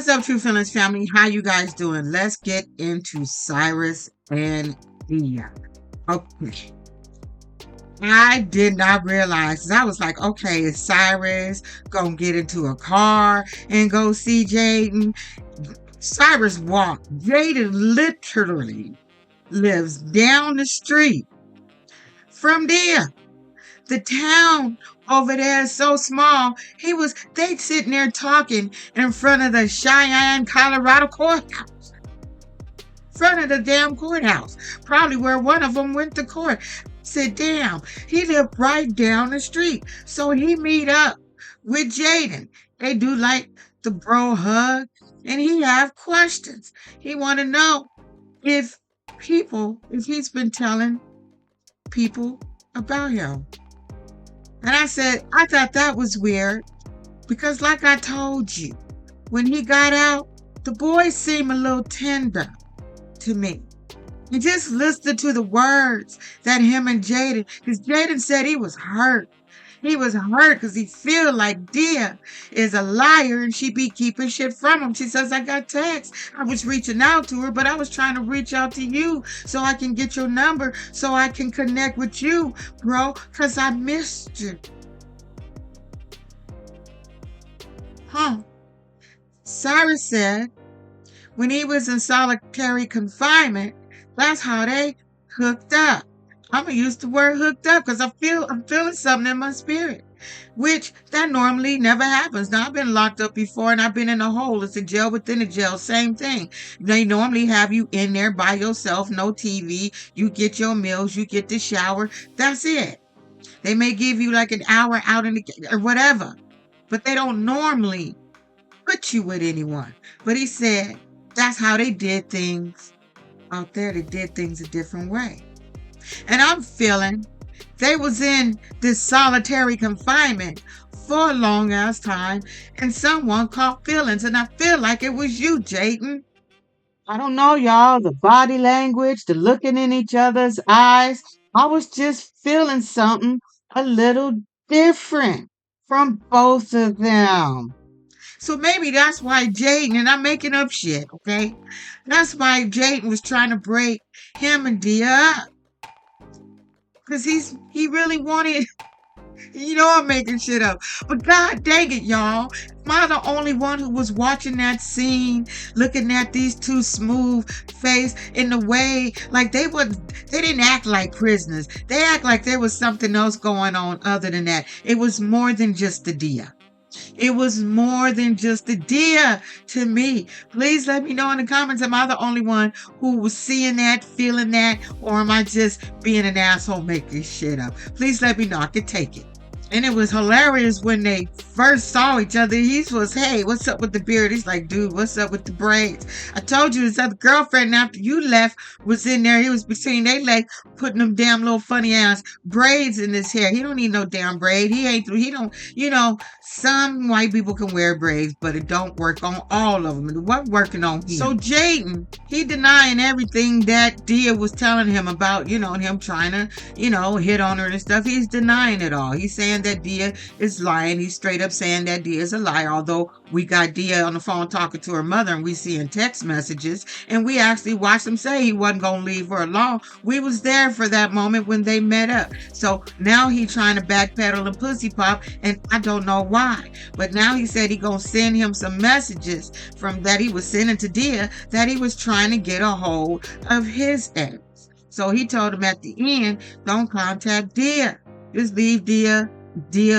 What's up, True Feelings family? How you guys doing? Let's get into Cyrus and Dia. Okay. I did not realize. 'Cause I was like, okay, is Cyrus gonna get into a car and go see Jaden? Cyrus walked. Jaden literally lives down the street from Dia. The town over there is so small. They sitting there talking in front of the Cheyenne, Colorado courthouse. Front of the damn courthouse. Probably where one of them went to court. Sit down. He lived right down the street. So he meet up with Jaden. They do like the bro hug. And he have questions. He want to know if he's been telling people about him. And I said, I thought that was weird because, like I told you, when he got out, the boy seemed a little tender to me. And just listen to the words that him and Jaden, because Jaden said he was hurt. He was hurt because he feel like Dia is a liar and she be keeping shit from him. She says, I got text. I was reaching out to her, but I was trying to reach out to you so I can get your number so I can connect with you, bro, because I missed you. Cyrus said when he was in solitary confinement, that's how they hooked up. I'm gonna use the word hooked up because I'm feeling something in my spirit, which that normally never happens. Now I've been locked up before and I've been in a hole. It's a jail within a jail, same thing. They normally have you in there by yourself, no TV. You get your meals, you get the shower. That's it. They may give you like an hour out in the or whatever, but they don't normally put you with anyone. But he said that's how they did things out there. They did things a different way. And I'm feeling they was in this solitary confinement for a long ass time and someone caught feelings. And I feel like it was you, Jaden. I don't know, y'all. The body language, the looking in each other's eyes. I was just feeling something a little different from both of them. So maybe that's why Jaden, and I'm making up shit, okay? That's why Jaden was trying to break him and Dia up. Because he really wanted, I'm making shit up. But God dang it, y'all. Am I the only one who was watching that scene, looking at these two smooth face in the way, like they didn't act like prisoners. They act like there was something else going on other than that. It was more than just the Dia. It was more than just a Dia to me. Please let me know in the comments. Am I the only one who was seeing that, feeling that, or am I just being an asshole making shit up? Please let me know. I can take it. And it was hilarious when they first saw each other. He was, hey, what's up with the beard? He's like, dude, what's up with the braids? I told you his other girlfriend after you left was in there. He was between they legs putting them damn little funny ass braids in his hair. He don't need no damn braid. He don't, some white people can wear braids, but it don't work on all of them. It wasn't working on him. So Jaden, he denying everything that Dia was telling him about, and him trying to, hit on her and stuff. He's denying it all. He's saying that Dia is lying. He's straight up saying that Dia is a liar, although we got Dia on the phone talking to her mother and we see in text messages and we actually watched him say he wasn't going to leave her alone. We was there for that moment when they met up. So now he trying to backpedal and pussy pop and I don't know why. But now he said he going to send him some messages from that he was sending to Dia that he was trying to get a hold of his ex. So he told him at the end, don't contact Dia. Just leave Dia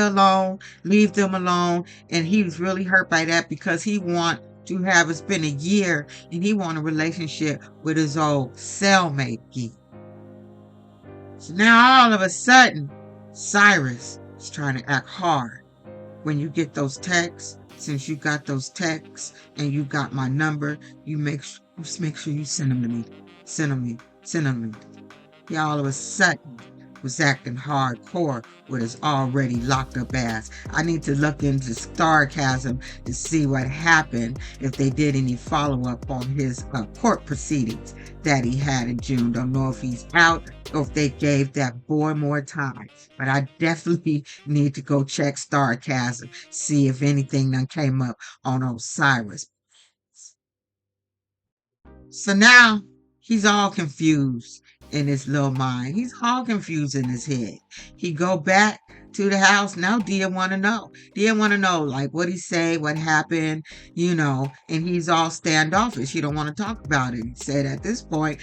alone, leave them alone. And he was really hurt by that because he want to have, it's been a year and he want a relationship with his old cellmate Gee. So now all of a sudden Cyrus is trying to act hard. When you get those texts, since you got those texts and you got my number, you make sure you send them to me. Send them to me. He all of a sudden was acting hardcore with his already locked up ass. I need to look into sarcasm to see what happened, if they did any follow-up on his court proceedings that he had in June. Don't know if he's out or if they gave that boy more time. But I definitely need to go check sarcasm, see if anything done came up on Cyrus. So now he's all confused in his little mind. He's all confused in his head. He go back to the house. Now Dia want to know. Dia want to know, like, what he say, what happened, and he's all standoffish. He don't want to talk about it. He said at this point,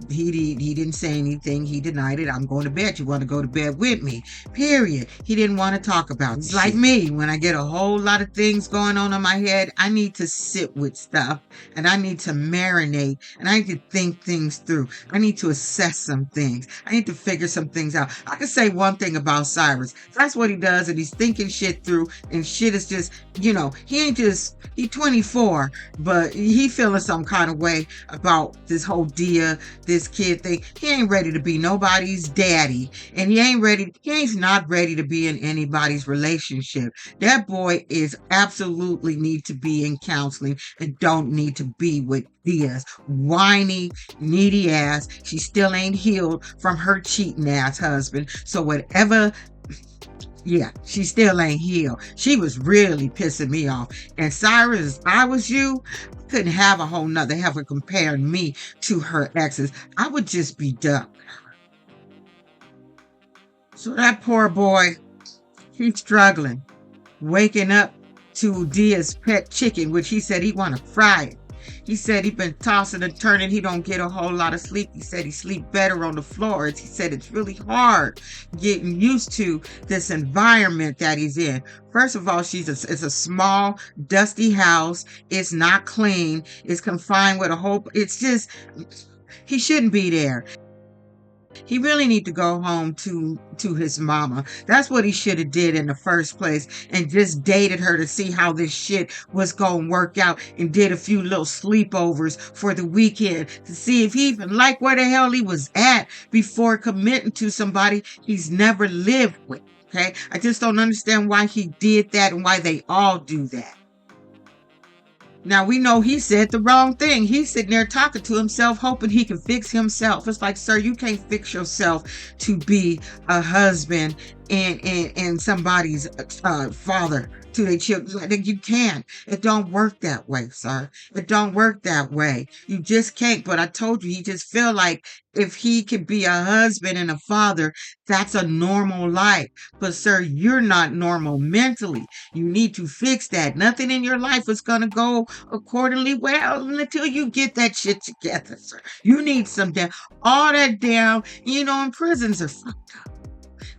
he didn't say anything. He denied it. I'm going to bed. You want to go to bed with me? Period. He didn't want to talk about it. It's like me. When I get a whole lot of things going on in my head, I need to sit with stuff and I need to marinate and I need to think things through. I need to assess some things. I need to figure some things out. I can say one thing about Cyrus. That's what he does, and he's thinking shit through, and shit is just, he's 24, but he feeling some kind of way about this whole Dia, this kid thing. He ain't ready to be nobody's daddy, and he's not ready to be in anybody's relationship. That boy is absolutely need to be in counseling and don't need to be with Dia's whiny, needy ass. She still ain't healed from her cheating ass husband. So whatever, she still ain't healed. She was really pissing me off. And Cyrus, if I was you, I couldn't have a whole nother heifer comparing me to her exes. I would just be done. So that poor boy, he's struggling, waking up to Dia's pet chicken, which he said he want to fry it. He said he been tossing and turning. He don't get a whole lot of sleep. He said he sleep better on the floors. He said it's really hard getting used to this environment that he's in. First of all, it's a small, dusty house. It's not clean. It's confined with it's just, he shouldn't be there. He really need to go home to his mama. That's what he should have did in the first place and just dated her to see how this shit was going to work out and did a few little sleepovers for the weekend to see if he even liked where the hell he was at before committing to somebody he's never lived with. Okay? I just don't understand why he did that and why they all do that. Now, we know he said the wrong thing. He's sitting there talking to himself, hoping he can fix himself. It's like, sir, you can't fix yourself to be a husband and somebody's father to their children. You can't. It don't work that way, sir. It don't work that way. You just can't. But I told you, he just feel like if he could be a husband and a father, that's a normal life. But sir, you're not normal mentally. You need to fix that. Nothing in your life is going to go accordingly well until you get that shit together, sir. You need some damn, all that damn, and prisons are fucked up.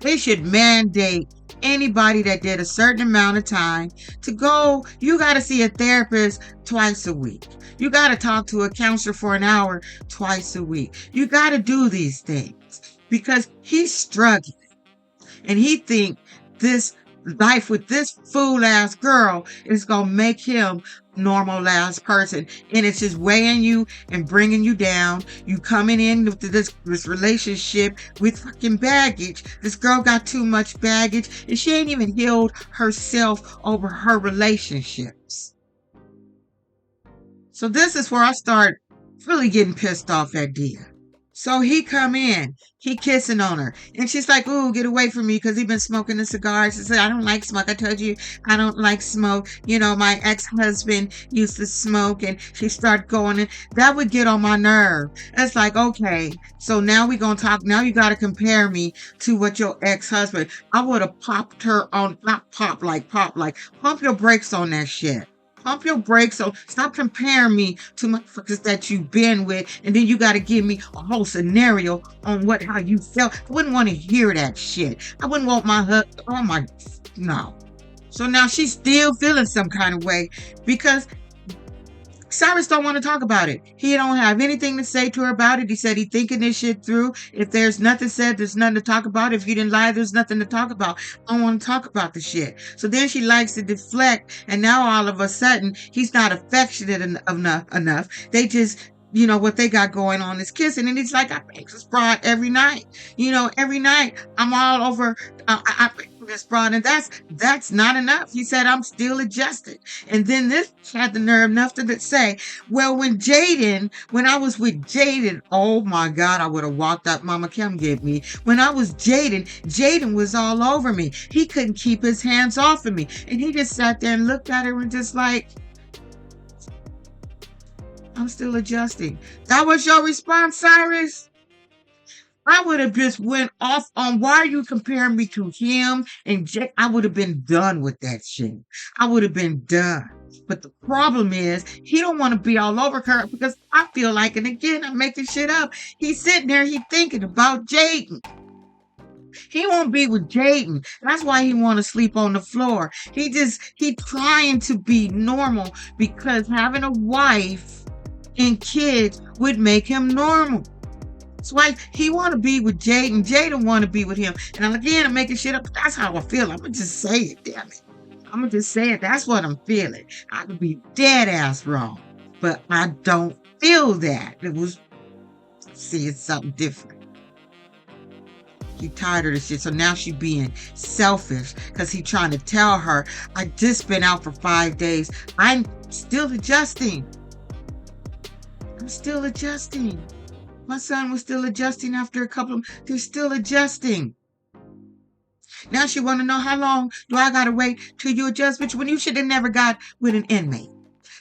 They should mandate anybody that did a certain amount of time to go. You got to see a therapist twice a week. You got to talk to a counselor for an hour twice a week. You got to do these things because he's struggling and he think this life with this fool ass girl is going to make him normal ass person, and it's just weighing you and bringing you down. You coming in with this relationship with fucking baggage. This girl got too much baggage and she ain't even healed herself over her relationships. So this is where I start really getting pissed off at Dia. So he come in, he kissing on her, and she's like, "Ooh, get away from me," because he been smoking a cigar. She said, "I don't like smoke. I told you I don't like smoke. My ex-husband used to smoke," and she started going, and that would get on my nerve. It's like, okay, so now we gonna talk. Now you gotta compare me to what your ex-husband. I would have popped her on, not pop like, pump your brakes on that shit. Pump your brakes. So stop comparing me to motherfuckers that you've been with, and then you got to give me a whole scenario on how you felt. I wouldn't want to hear that shit. I wouldn't want my husband. Oh my, no. So now she's still feeling some kind of way because Cyrus don't want to talk about it. He don't have anything to say to her about it. He said he thinking this shit through. If there's nothing said, there's nothing to talk about. If you didn't lie, there's nothing to talk about. I don't want to talk about the shit. So then she likes to deflect, and now all of a sudden he's not affectionate enough. They just, what they got going on is kissing, and he's like, I make this broad every night. Every night I'm all over. I this broad, and that's not enough. He said, I'm still adjusted. And then this had the nerve enough to say, well, when I was with Jaden, oh my God, I would have walked out. Mama, come get me. When I was Jaden was all over me. He couldn't keep his hands off of me. And he just sat there and looked at her and just like, I'm I'm still adjusting. That was your response, Cyrus? I would have just went off on why are you comparing me to him and Jake. I would have been done with that shit. I would have been done. But the problem is he don't want to be all over her because I feel like, and again, I'm making shit up. He's sitting there, he thinking about Jaden. He won't be with Jaden. That's why he want to sleep on the floor. He trying to be normal because having a wife and kids would make him normal. That's why he want to be with Jaden. Jaden want to be with him. And again, I'm making shit up. But that's how I feel. I'm going to just say it, damn it. I'm going to just say it. That's what I'm feeling. I could be dead ass wrong. But I don't feel that. It was seeing something different. She tired of this shit. So now she being selfish because he trying to tell her, I just been out for 5 days. I'm still adjusting. I'm still adjusting. My son was still adjusting after a couple of... They're still adjusting. Now she want to know how long do I got to wait till you adjust, bitch, when you should have never got with an inmate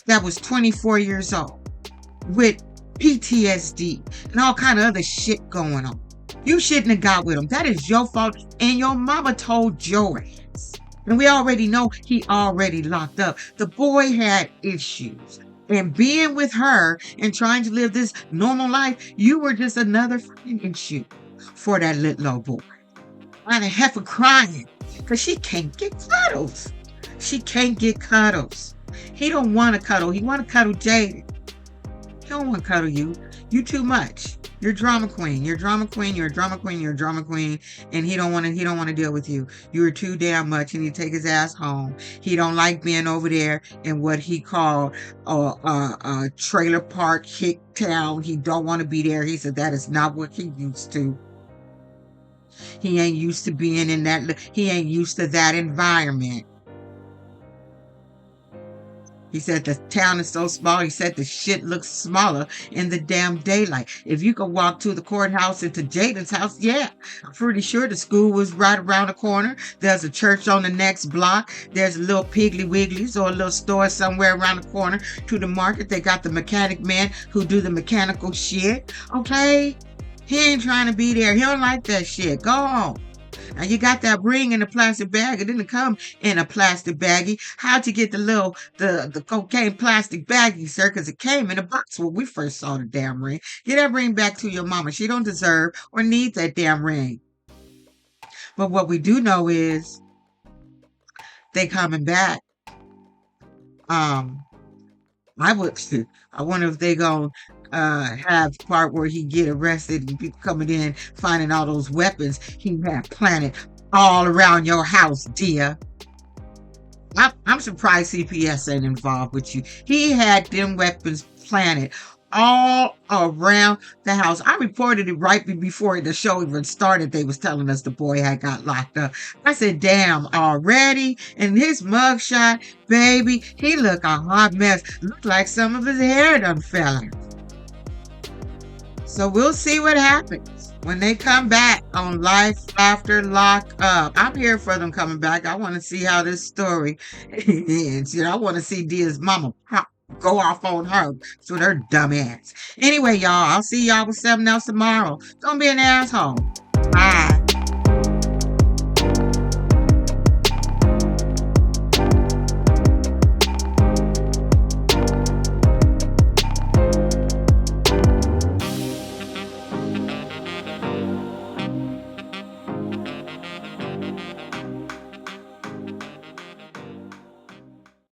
that was 24 years old with PTSD and all kind of other shit going on. You shouldn't have got with him. That is your fault. And your mama told your ass. And we already know he already locked up. The boy had issues. And being with her and trying to live this normal life, you were just another fucking issue for that little boy. Why the heifer crying? Because she can't get cuddles. She can't get cuddles. He don't want to cuddle. He want to cuddle Jaden. He don't want to cuddle you. You too much. You're drama queen. You're drama queen. You're a drama queen. You're a drama queen. And he don't want to deal with you. You're too damn much. And he take his ass home. He don't like being over there in what he called a trailer park hick town. He don't want to be there. He said that is not what he used to. He ain't used to being in that. He ain't used to that environment. He said the town is so small. He said the shit looks smaller in the damn daylight. If you could walk to the courthouse and to Jaden's house, yeah. I'm pretty sure the school was right around the corner. There's a church on the next block. There's a little Piggly Wiggly's or a little store somewhere around the corner to the market. They got the mechanic man who do the mechanical shit. Okay? He ain't trying to be there. He don't like that shit. Go on. Now you got that ring in a plastic bag. It didn't come in a plastic baggie. How'd you get the cocaine plastic baggie, sir? Because it came in a box when we first saw the damn ring. Get that ring back to your mama. She don't deserve or need that damn ring. But what we do know is they coming back. I wonder if they gonna have the part where he get arrested and people coming in finding all those weapons he had planted all around your house, dear. I'm surprised CPS ain't involved with you. He had them weapons planted all around the house. I reported it right before the show even started. They was telling us the boy had got locked up. I said, damn, already? And his mugshot, baby, he look a hot mess. Looked like some of his hair done fell out. So we'll see what happens when they come back on Life After Lockup. I'm here for them coming back. I want to see how this story ends. You know, I want to see Dia's mama go off on her with her dumb ass. Anyway, y'all, I'll see y'all with something else tomorrow. Don't be an asshole. Bye.